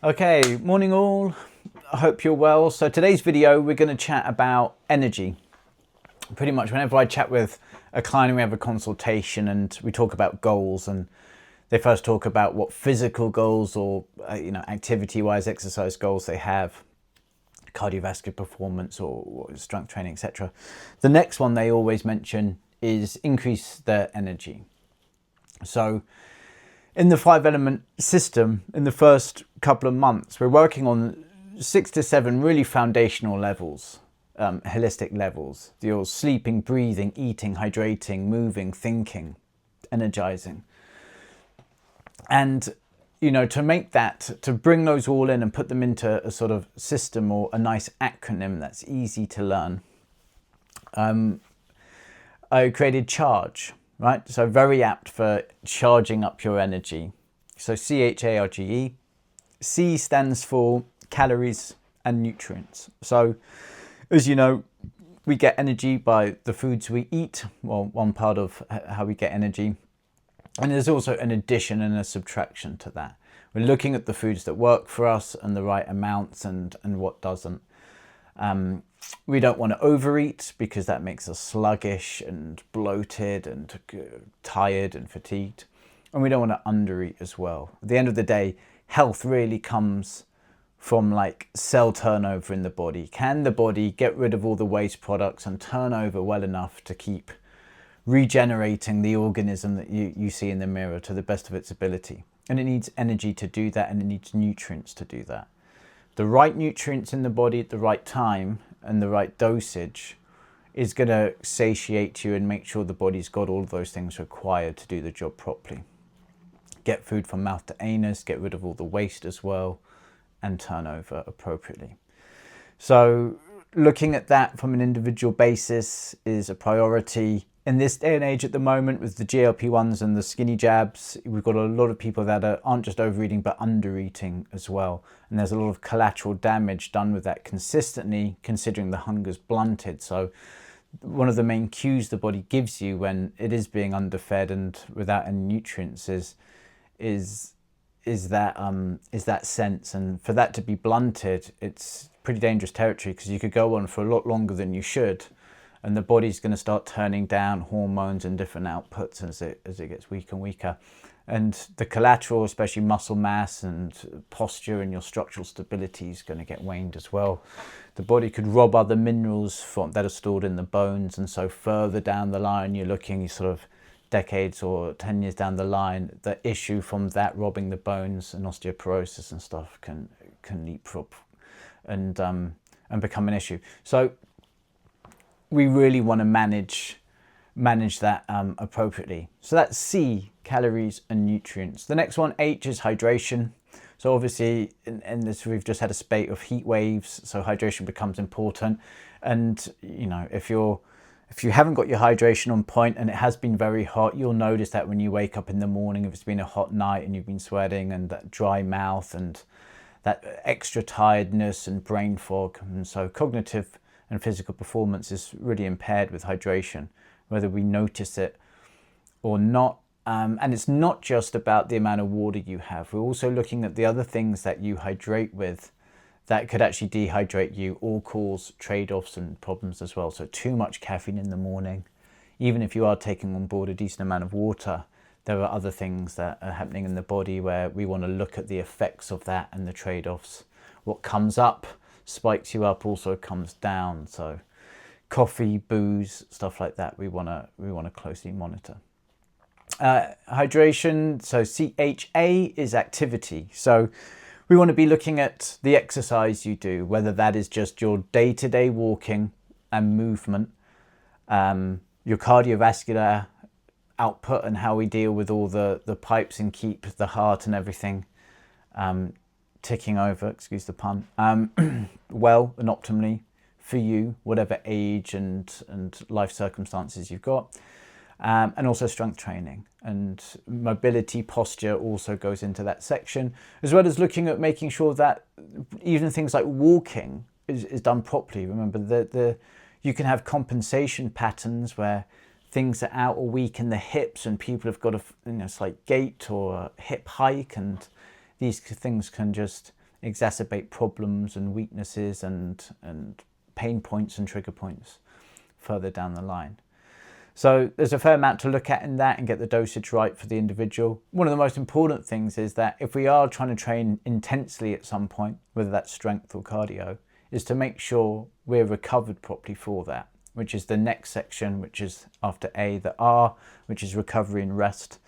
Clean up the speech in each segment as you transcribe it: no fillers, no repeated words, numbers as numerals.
Okay, morning all. I hope you're well. So today's video, we're going to chat about energy. Pretty much whenever I chat with a client, we have a consultation and we talk about goals, and they first talk about what physical goals or activity-wise exercise goals they have, cardiovascular performance or strength training, etc. The next one they always mention is increase their energy. So in the 5-element system, in the first couple of months, we're working on 6 to 7 really foundational levels, holistic levels. Your sleeping, breathing, eating, hydrating, moving, thinking, energizing. And, to bring those all in and put them into a sort of system or a nice acronym that's easy to learn, I created C.H.A.R.G.E, right? So very apt for charging up your energy. So C.H.A.R.G.E. C stands for calories and nutrients. So as you know, we get energy by the foods we eat. Well, one part of how we get energy. And there's also an addition and a subtraction to that. We're looking at the foods that work for us and the right amounts and what doesn't. We don't want to overeat because that makes us sluggish and bloated and tired and fatigued. And we don't want to undereat as well. At the end of the day, health really comes from like cell turnover in the body. Can the body get rid of all the waste products and turn over well enough to keep regenerating the organism that you see in the mirror to the best of its ability? And it needs energy to do that, and it needs nutrients to do that. The right nutrients in the body at the right time and the right dosage is going to satiate you and make sure the body's got all of those things required to do the job properly. Get food from mouth to anus, get rid of all the waste as well, and turn over appropriately. So looking at that from an individual basis is a priority. In this day and age at the moment, with the GLP-1s and the skinny jabs, we've got a lot of people that aren't just overeating but undereating as well. And there's a lot of collateral damage done with that consistently, considering the hunger's blunted. So one of the main cues the body gives you when it is being underfed and without any nutrients is that sense. And for that to be blunted, it's pretty dangerous territory, because you could go on for a lot longer than you should. And the body's going to start turning down hormones and different outputs as it gets weaker and weaker. And the collateral, especially muscle mass and posture and your structural stability, is going to get waned as well. The body could rob other minerals that are stored in the bones. And so further down the line, you're looking sort of decades or 10 years down the line, the issue from that robbing the bones and osteoporosis and stuff can leapfrog and become an issue. So we really want to manage that appropriately. So that's C, calories and nutrients. The next one, H, is hydration. So obviously in this, we've just had a spate of heat waves, so hydration becomes important. And if you haven't got your hydration on point and it has been very hot, you'll notice that when you wake up in the morning, if it's been a hot night and you've been sweating, and that dry mouth and that extra tiredness and brain fog. And so cognitive and physical performance is really impaired with hydration, whether we notice it or not. And it's not just about the amount of water you have. We're also looking at the other things that you hydrate with that could actually dehydrate you or cause trade-offs and problems as well. So too much caffeine in the morning, even if you are taking on board a decent amount of water, there are other things that are happening in the body where we want to look at the effects of that and the trade-offs. What comes up spikes you up, also comes down. So coffee, booze, stuff like that, we want to closely monitor. Hydration, so CHA is activity. So we want to be looking at the exercise you do, whether that is just your day-to-day walking and movement, your cardiovascular output and how we deal with all the pipes and keep the heart and everything ticking over, excuse the pun, well and optimally for you, whatever age and life circumstances you've got. And also strength training and mobility, posture also goes into that section, as well as looking at making sure that even things like walking is done properly. Remember, you can have compensation patterns where things are out or weak in the hips and people have got a slight gait or a hip hike, and these things can just exacerbate problems and weaknesses and pain points and trigger points further down the line. So there's a fair amount to look at in that and get the dosage right for the individual. One of the most important things is that if we are trying to train intensely at some point, whether that's strength or cardio, is to make sure we're recovered properly for that, which is the next section, which is after A, the R, which is recovery and rest.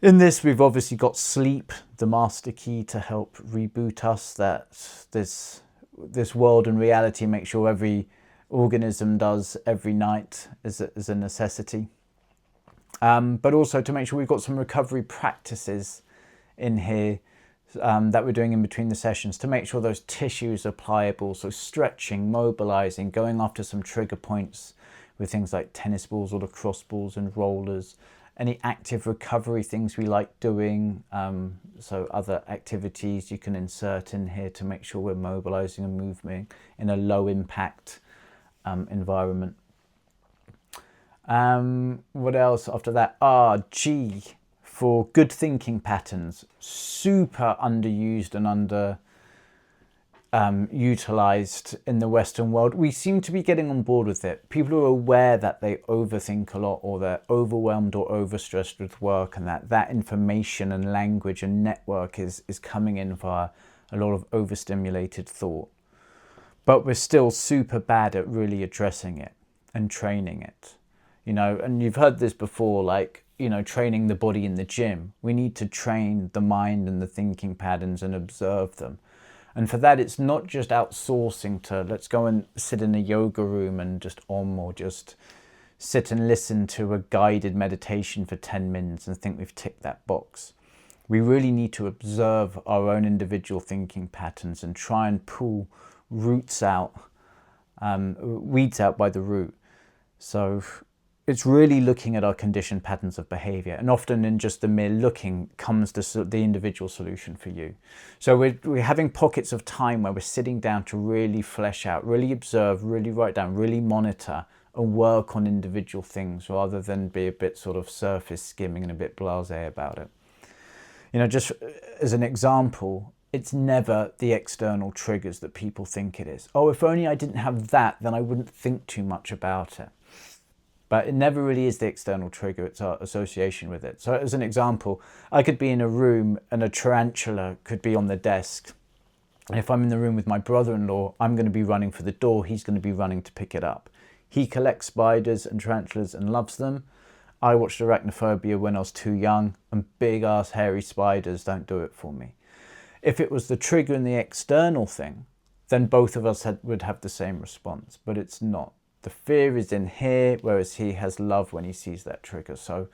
In this, we've obviously got sleep, the master key to help reboot us, that this world and reality, make sure every organism does every night is a necessity. But also to make sure we've got some recovery practices in here that we're doing in between the sessions to make sure those tissues are pliable. So stretching, mobilizing, going after some trigger points with things like tennis balls or lacrosse balls and rollers, any active recovery things we like doing. So other activities you can insert in here to make sure we're mobilizing and moving in a low impact environment. What else after that? G for good thinking patterns. Super underused and utilized in the Western world. We seem to be getting on board with it. People are aware that they overthink a lot, or they're overwhelmed or overstressed with work, and that information and language and network is coming in via a lot of overstimulated thought. But we're still super bad at really addressing it and training it. You know, and you've heard this before, like, you know, training the body in the gym. We need to train the mind and the thinking patterns and observe them. And for that, it's not just outsourcing to let's go and sit in a yoga room and just or just sit and listen to a guided meditation for 10 minutes and think we've ticked that box. We really need to observe our own individual thinking patterns and try and pull weeds out by the root. So it's really looking at our conditioned patterns of behavior, and often in just the mere looking comes the individual solution for you. So we're having pockets of time where we're sitting down to really flesh out, really observe, really write down, really monitor and work on individual things, rather than be a bit sort of surface skimming and a bit blasé about it. You know, just as an example, it's never the external triggers that people think it is. Oh, if only I didn't have that, then I wouldn't think too much about it. But it never really is the external trigger, it's our association with it. So as an example, I could be in a room and a tarantula could be on the desk. And if I'm in the room with my brother-in-law, I'm going to be running for the door, he's going to be running to pick it up. He collects spiders and tarantulas and loves them. I watched Arachnophobia when I was too young, and big ass hairy spiders don't do it for me. If it was the trigger and the external thing, then both of us would have the same response, but it's not. The fear is in here, whereas he has love when he sees that trigger. So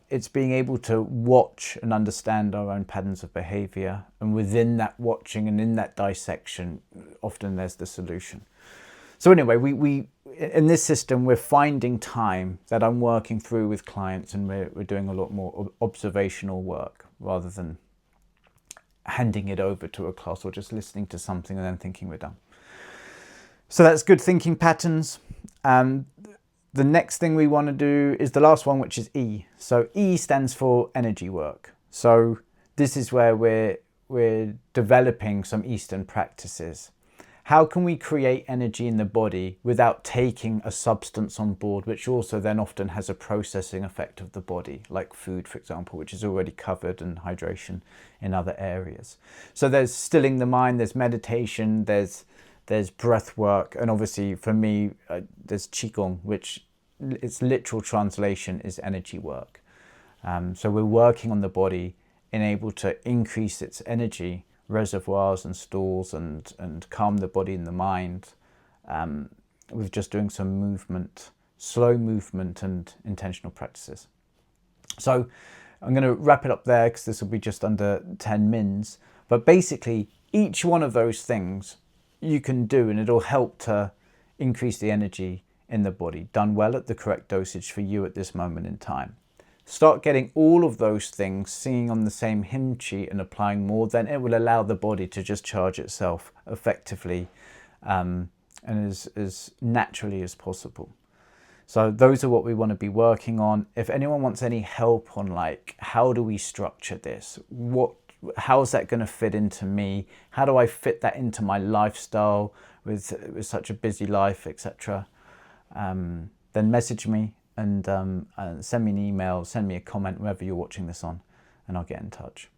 it's being able to watch and understand our own patterns of behavior, and within that watching and in that dissection, often there's the solution. So anyway, we in this system, we're finding time that I'm working through with clients, and we're doing a lot more observational work rather than handing it over to a class or just listening to something and then thinking we're done. So that's good thinking patterns. The next thing we want to do is the last one, which is E. So E stands for energy work. So this is where we're developing some Eastern practices. How can we create energy in the body without taking a substance on board, which also then often has a processing effect of the body, like food, for example, which is already covered, and hydration in other areas. So there's stilling the mind, there's meditation, there's breath work, and obviously for me, there's Qigong, which its literal translation is energy work. So we're working on the body and able to increase its energy reservoirs and stores and calm the body and the mind with just doing some movement, slow movement and intentional practices. So I'm going to wrap it up there because this will be just under 10 mins. But basically, each one of those things you can do, and it'll help to increase the energy in the body, done well at the correct dosage for you at this moment in time. Start getting all of those things singing on the same hymn sheet and applying more, then it will allow the body to just charge itself effectively and as naturally as possible. So those are what we want to be working on. If anyone wants any help on like, how do we structure this? What how's that going to fit into me? How do I fit that into my lifestyle with such a busy life, etc.? Then message me and send me an email, send me a comment wherever you're watching this on, and I'll get in touch.